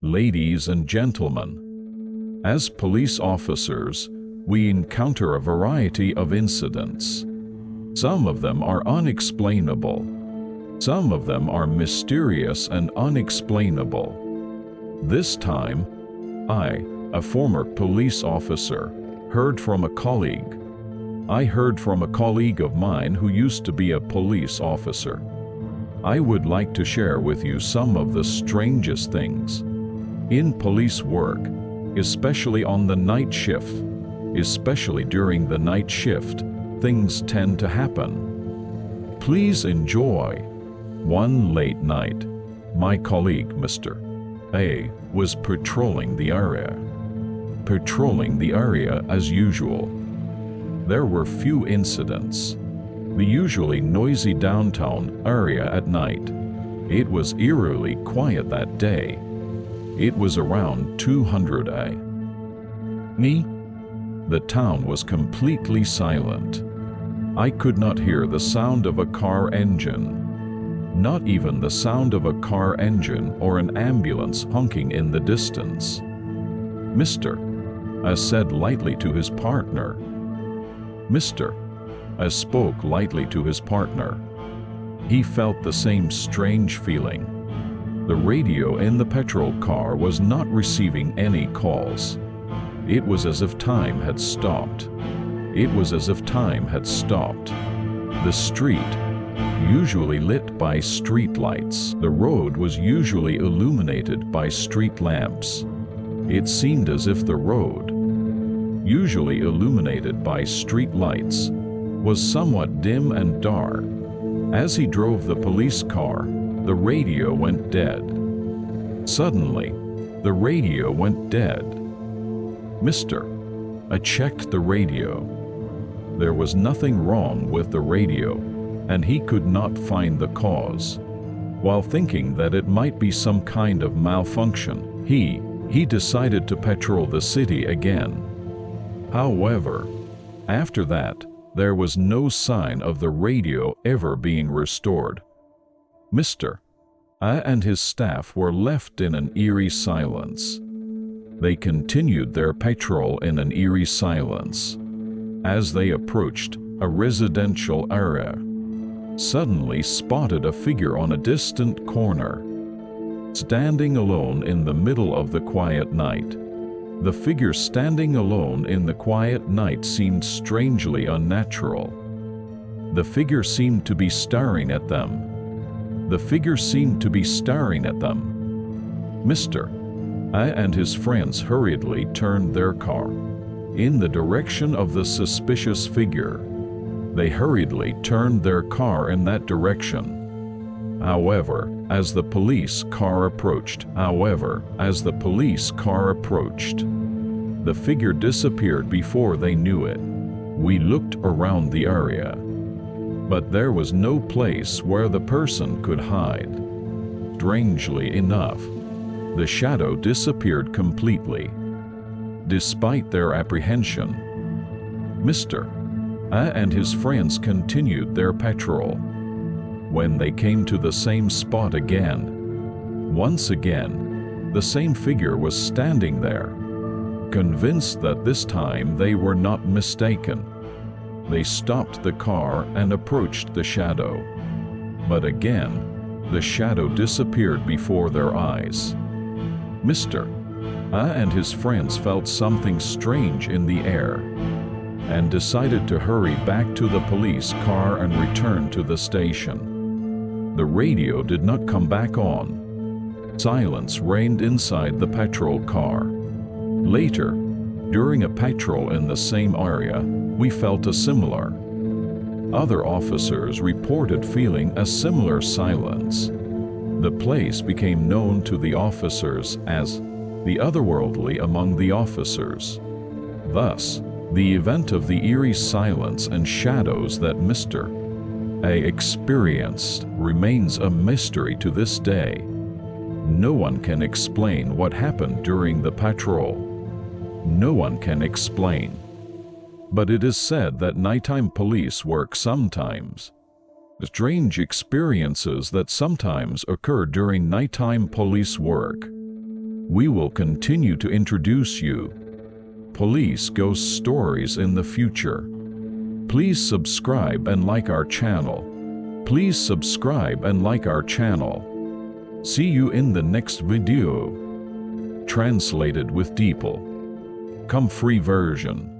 Ladies and gentlemen, as police officers, we encounter a variety of incidents. Some of them are unexplainable. Some of them are mysterious and unexplainable. This time, I, a former police officer, heard from a colleague. I heard from a colleague of mine who used to be a police officer. I would like to share with you some of the strangest things. In police work, especially on the night shift, especially during the night shift, things tend to happen. Please enjoy. One late night, my colleague Mr. A was patrolling the area. As usual. There were few incidents. The usually noisy downtown area at night. It was eerily quiet that day. It was around 200 a.m. The town was completely silent. I could not hear the sound of a car engine. Not even the sound of a car engine or an ambulance honking in the distance. Mr. A said lightly to his partner. Mr. A spoke lightly to his partner. He felt the same strange feeling. The radio in the petrol car was not receiving any calls. It was as if time had stopped. The street, usually lit by street lights. The road was usually illuminated by street lamps. It seemed as if the road, usually illuminated by street lights, was somewhat dim and dark. As he drove the police car, the radio went dead. Suddenly, the radio went dead. Mr. A checked the radio. There was nothing wrong with the radio, and he could not find the cause. While thinking that it might be some kind of malfunction, he decided to patrol the city again. However, after that, there was no sign of the radio ever being restored. Mr. A and his staff were left in an eerie silence. They continued their patrol in an eerie silence. As they approached a residential area, suddenly spotted a figure on a distant corner, standing alone in the middle of the quiet night. The figure standing alone in the quiet night seemed strangely unnatural. The figure seemed to be staring at them. Mr. A and his friends hurriedly turned their car in the direction of the suspicious figure. They hurriedly turned their car in that direction. However, as the police car approached, the figure disappeared before they knew it. We looked around the area, but there was no place where the person could hide. Strangely enough, the shadow disappeared completely. Despite their apprehension, Mr. A and his friends continued their patrol. When they came to the same spot again, once again, the same figure was standing there. Convinced that this time they were not mistaken, they stopped the car and approached the shadow. But again, the shadow disappeared before their eyes. Mr. A and his friends felt something strange in the air and decided to hurry back to the police car and return to the station. The radio did not come back on. Silence reigned inside the patrol car. Later, during a patrol in the same area, we felt a similar. Other officers reported feeling a similar silence. The place became known to the officers as the otherworldly among the officers. Thus, the event of the eerie silence and shadows that Mr. A experienced remains a mystery to this day. No one can explain what happened during the patrol. No one can explain. But it is said that nighttime police work sometimes. Strange experiences that sometimes occur during nighttime police work. We will continue to introduce you police ghost stories in the future. Please subscribe and like our channel. Please subscribe and like our channel. See you in the next video. Translated with Deeple. Come free version.